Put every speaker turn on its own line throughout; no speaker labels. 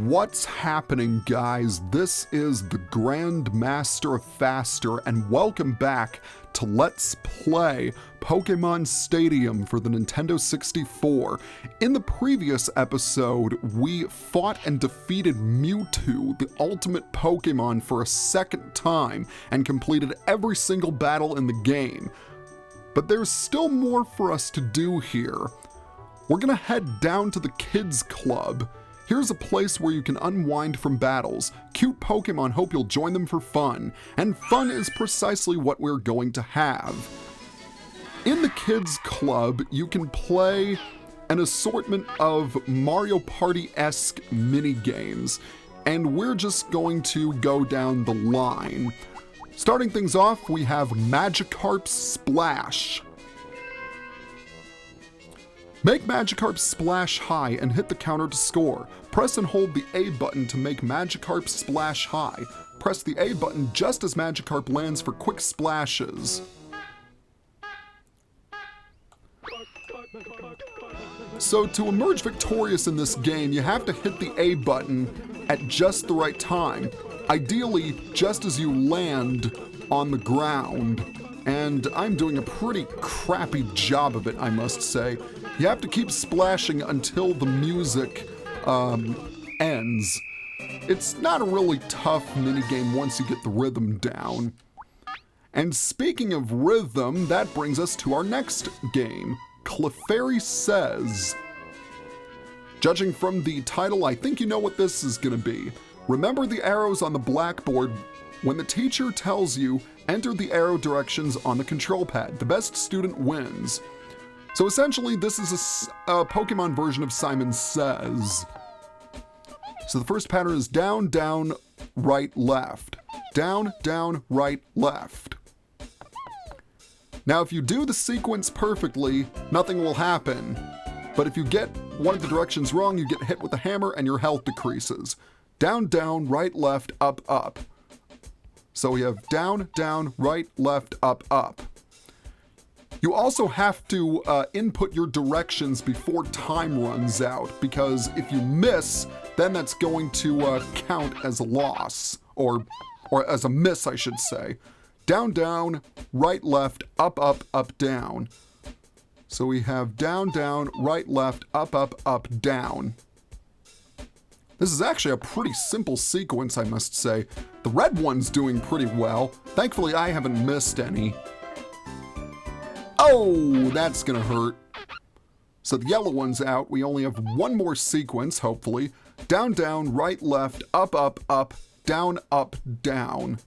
What's happening, guys? This is the Grand Master of Faster, and welcome back to Let's Play Pokémon Stadium for the Nintendo 64. In the previous episode, we fought and defeated Mewtwo, the ultimate Pokémon, for a second time, and completed every single battle in the game. But there's still more for us to do here. We're gonna head down to the Kids Club. Here's a place where you can unwind from battles. Cute Pokémon hope you'll join them for fun, and fun is precisely what we're going to have. In the Kids Club, you can play an assortment of Mario Party-esque mini-games, and we're just going to go down the line. Starting things off, we have Magikarp Splash. Make Magikarp Splash high and hit the counter to score. Press and hold the A button to make Magikarp Splash high. Press the A button just as Magikarp lands for quick splashes. So to emerge victorious in this game, you have to hit the A button at just the right time. Ideally, just as you land on the ground. And I'm doing a pretty crappy job of it, I must say. You have to keep splashing until the music ends. It's not a really tough minigame once you get the rhythm down. And speaking of rhythm, that brings us to our next game, Clefairy Says. Judging from the title, I think you know what this is gonna be. Remember the arrows on the blackboard. When the teacher tells you, enter the arrow directions on the control pad. The best student wins. So essentially, this is a Pokemon version of Simon Says. So the first pattern is down, down, right, left. Down, down, right, left. Now, if you do the sequence perfectly, nothing will happen. But if you get one of the directions wrong, you get hit with a hammer and your health decreases. Down, down, right, left, up, up. So we have down, down, right, left, up, up. You also have to input your directions before time runs out, because if you miss, then that's going to count as a loss, or as a miss, I should say. Down, down, right, left, up, up, up, down. So we have down, down, right, left, up, up, up, down. This is actually a pretty simple sequence, I must say. The red one's doing pretty well. Thankfully, I haven't missed any. Oh, that's gonna hurt. So the yellow one's out. We only have one more sequence, hopefully. Down, down, right, left, up, up, up, down, up, down.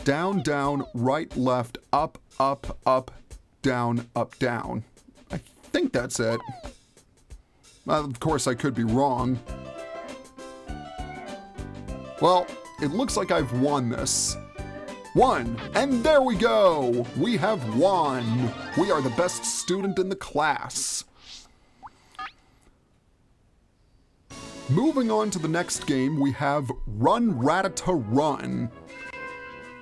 Down, down, right, left, up, up, up, down, up, down. I think that's it. Of course, I could be wrong. Well, it looks like I've won this. Won! And there we go! We have won! We are the best student in the class. Moving on to the next game, we have Run Ratata Run.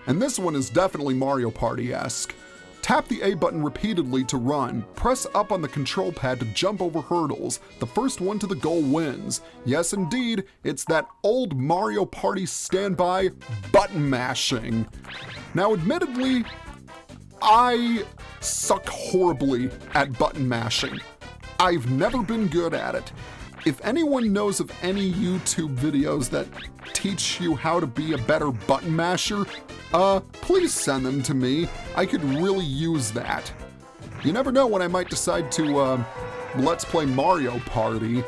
And this one is definitely Mario Party-esque. Tap the A button repeatedly to run. Press up on the control pad to jump over hurdles. The first one to the goal wins. Yes, indeed, it's that old Mario Party standby button mashing. Now, admittedly, I suck horribly at button mashing. I've never been good at it. If anyone knows of any YouTube videos that teach you how to be a better button masher, please send them to me. I could really use that. You never know when I might decide to, let's play Mario Party.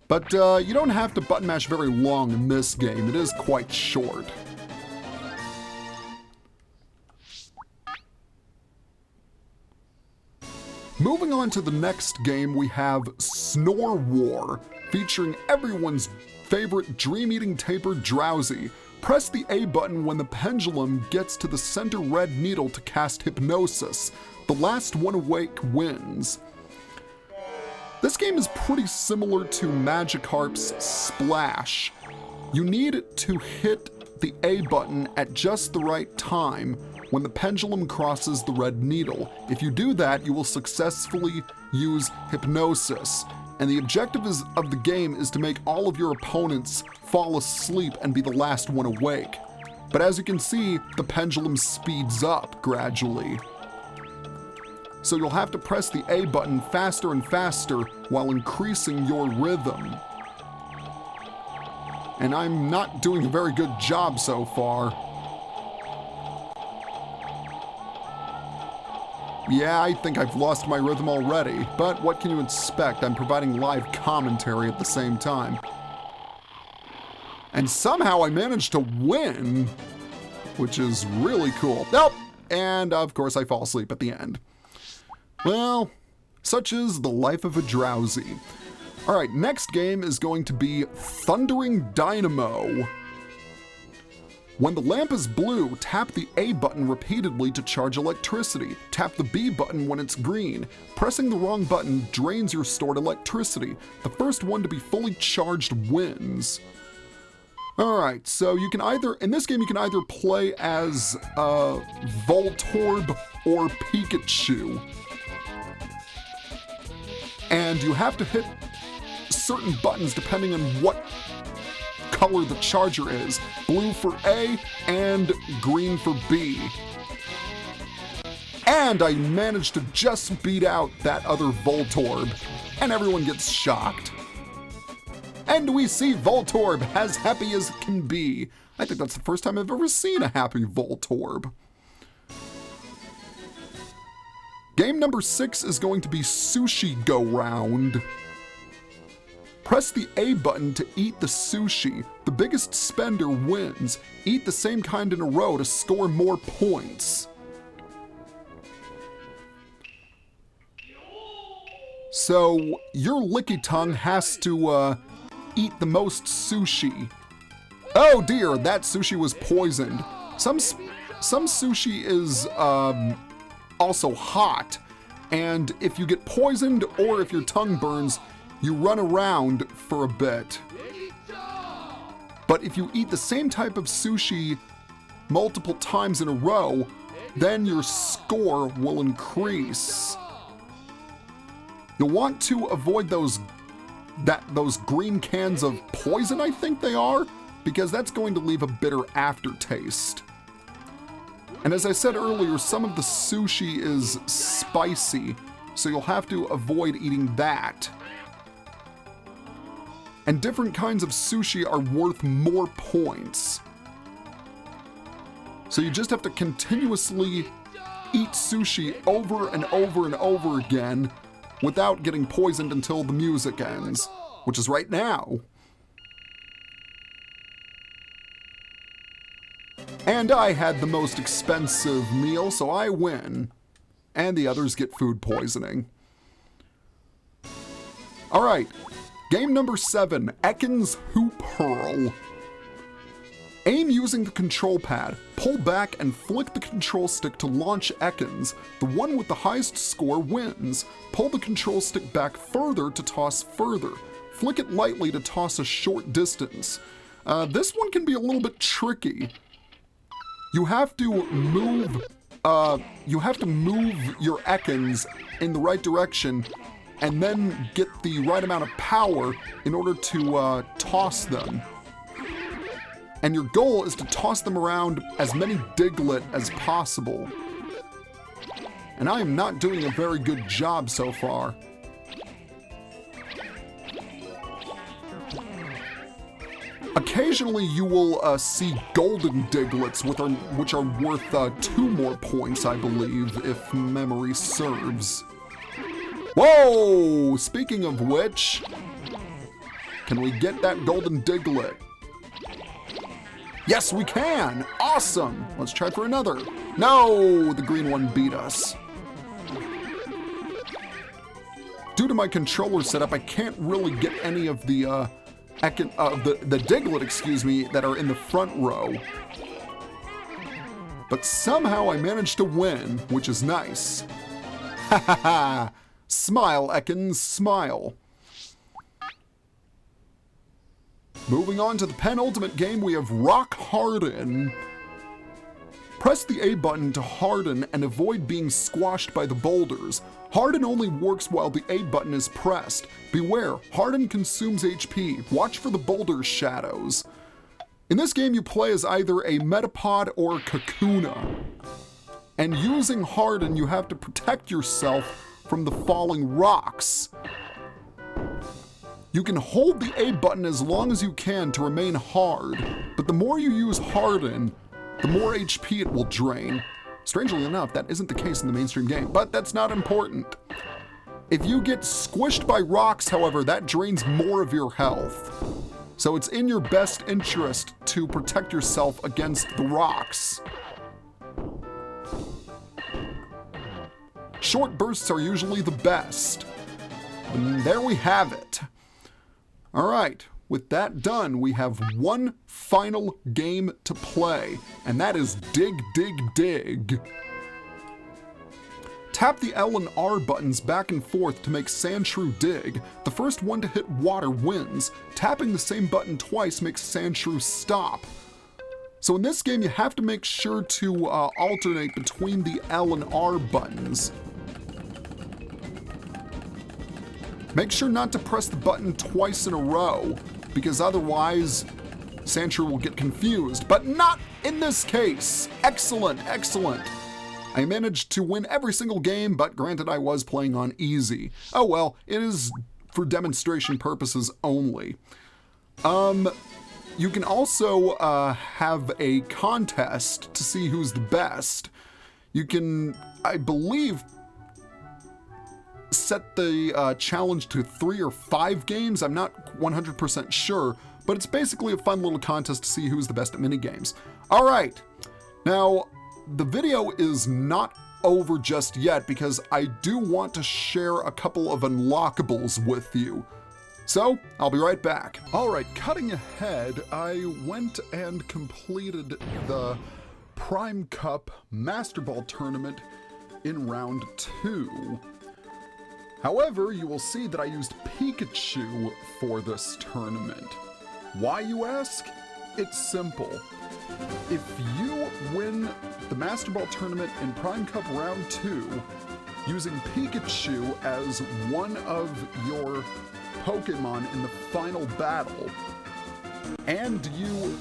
But, you don't have to button mash very long in this game. It is quite short. Moving on to the next game, we have Snore War, featuring everyone's favorite dream-eating taper, Drowsy. Press the A button when the pendulum gets to the center red needle to cast Hypnosis. The last one awake wins. This game is pretty similar to Magikarp's Splash. You need to hit the A button at just the right time when the pendulum crosses the red needle. If you do that, you will successfully use Hypnosis. And the objective of the game is to make all of your opponents fall asleep and be the last one awake. But as you can see, the pendulum speeds up gradually. So you'll have to press the A button faster and faster while increasing your rhythm. And I'm not doing a very good job so far. Yeah, I think I've lost my rhythm already, but what can you expect? I'm providing live commentary at the same time. And somehow I managed to win, which is really cool. Nope, and of course I fall asleep at the end. Well, such is the life of a drowsy. Alright, next game is going to be Thundering Dynamo. When the lamp is blue, tap the A button repeatedly to charge electricity. Tap the B button when it's green. Pressing the wrong button drains your stored electricity. The first one to be fully charged wins. Alright, so you can either, in this game you can either play as Voltorb or Pikachu. And you have to hit certain buttons depending on what color the charger is. Blue for A and green for B. And I managed to just beat out that other Voltorb, and everyone gets shocked. And we see Voltorb as happy as it can be. I think that's the first time I've ever seen a happy Voltorb. Game number 6 is going to be Sushi Go Round. Press the A button to eat the sushi. The biggest spender wins. Eat the same kind in a row to score more points. So, your licky tongue has to eat the most sushi. Oh dear, that sushi was poisoned. Some sushi is also hot, and if you get poisoned or if your tongue burns, you run around for a bit. But if you eat the same type of sushi multiple times in a row, then your score will increase. You'll want to avoid those green cans of poison, I think they are, because that's going to leave a bitter aftertaste. And as I said earlier, some of the sushi is spicy, so you'll have to avoid eating that. And different kinds of sushi are worth more points. So you just have to continuously eat sushi over and over and over again without getting poisoned until the music ends, which is right now. And I had the most expensive meal, so I win. And the others get food poisoning. Alright. Game number 7, Atkins Hoop Hurl. Aim using the control pad. Pull back and flick the control stick to launch Atkins. The one with the highest score wins. Pull the control stick back further to toss further. Flick it lightly to toss a short distance. This one can be a little bit tricky. You have to move your Atkins in the right direction and then get the right amount of power in order to toss them. And your goal is to toss them around as many Diglett as possible. And I am not doing a very good job so far. Occasionally you will see golden Digletts, which are worth 2 more points, I believe, if memory serves. Whoa! Speaking of which, can we get that golden Diglett? Yes, we can! Awesome! Let's try for another. No! The green one beat us. Due to my controller setup, I can't really get any of the Diglett, excuse me, that are in the front row. But somehow I managed to win, which is nice. Ha ha ha! Smile, Atkins, smile. Moving on to the penultimate game, we have Rock Hardin. Press the A button to harden and avoid being squashed by the boulders. Harden only works while the A button is pressed. Beware, harden consumes HP. Watch for the boulder shadows. In this game, you play as either a Metapod or Kakuna. And using harden, you have to protect yourself from the falling rocks. You can hold the A button as long as you can to remain hard, but the more you use harden, the more HP it will drain. Strangely enough, that isn't the case in the mainstream game, but that's not important. If you get squished by rocks, however, that drains more of your health. So it's in your best interest to protect yourself against the rocks. Short bursts are usually the best. And there we have it. All right, with that done, we have one final game to play, and that is Dig, Dig, Dig. Tap the L and R buttons back and forth to make Sandshrew dig. The first one to hit water wins. Tapping the same button twice makes Sandshrew stop. So in this game, you have to make sure to alternate between the L and R buttons. Make sure not to press the button twice in a row, because otherwise Sandshrew will get confused, but not in this case. Excellent, excellent. I managed to win every single game, but granted I was playing on easy. Oh well, it is for demonstration purposes only. You can also have a contest to see who's the best. You can, I believe, set the challenge to 3 or 5 games. I'm not 100% sure, but it's basically a fun little contest to see who's the best at minigames. All right, now the video is not over just yet because I do want to share a couple of unlockables with you. So, I'll be right back. All right, cutting ahead, I went and completed the Prime Cup Master Ball Tournament in round 2. However, you will see that I used Pikachu for this tournament. Why, you ask? It's simple. If you win the Master Ball Tournament in Prime Cup Round 2 using Pikachu as one of your Pokemon in the final battle, and you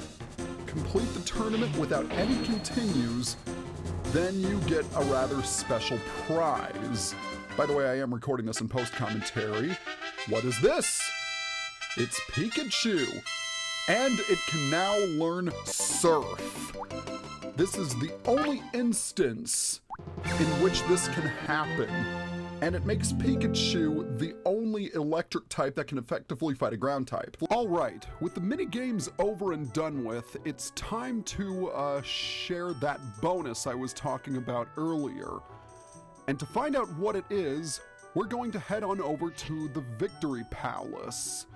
complete the tournament without any continues, then you get a rather special prize. By the way, I am recording this in post-commentary. What is this? It's Pikachu! And it can now learn Surf. This is the only instance in which this can happen. And it makes Pikachu the only electric type that can effectively fight a ground type. Alright, with the mini-games over and done with, it's time to share that bonus I was talking about earlier. And to find out what it is, we're going to head on over to the Victory Palace.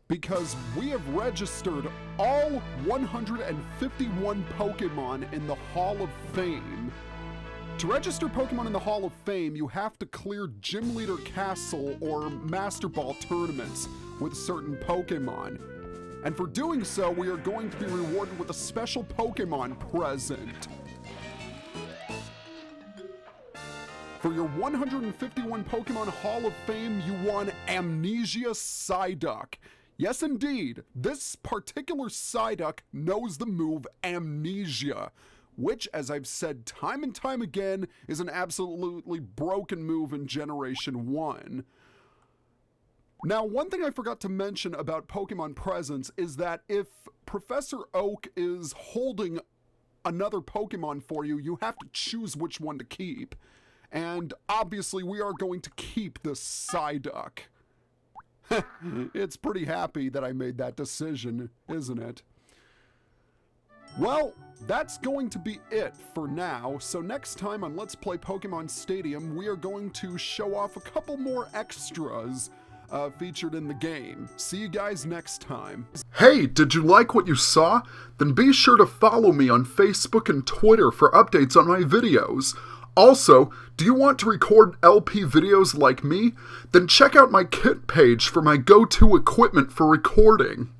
Because we have registered all 151 Pokemon in the Hall of Fame. To register Pokemon in the Hall of Fame, you have to clear Gym Leader Castle or Master Ball tournaments with certain Pokemon. And for doing so, we are going to be rewarded with a special Pokemon present. For your 151 Pokemon Hall of Fame, you won Amnesia Psyduck. Yes, indeed, this particular Psyduck knows the move Amnesia, which, as I've said time and time again, is an absolutely broken move in Generation 1. Now, one thing I forgot to mention about Pokemon Presents is that if Professor Oak is holding another Pokemon for you, you have to choose which one to keep. And obviously, we are going to keep this Psyduck. It's pretty happy that I made that decision, isn't it? Well, that's going to be it for now. So next time on Let's Play Pokemon Stadium, we are going to show off a couple more extras featured in the game. See you guys next time. Hey, did you like what you saw? Then be sure to follow me on Facebook and Twitter for updates on my videos. Also, do you want to record LP videos like me? Then check out my kit page for my go-to equipment for recording.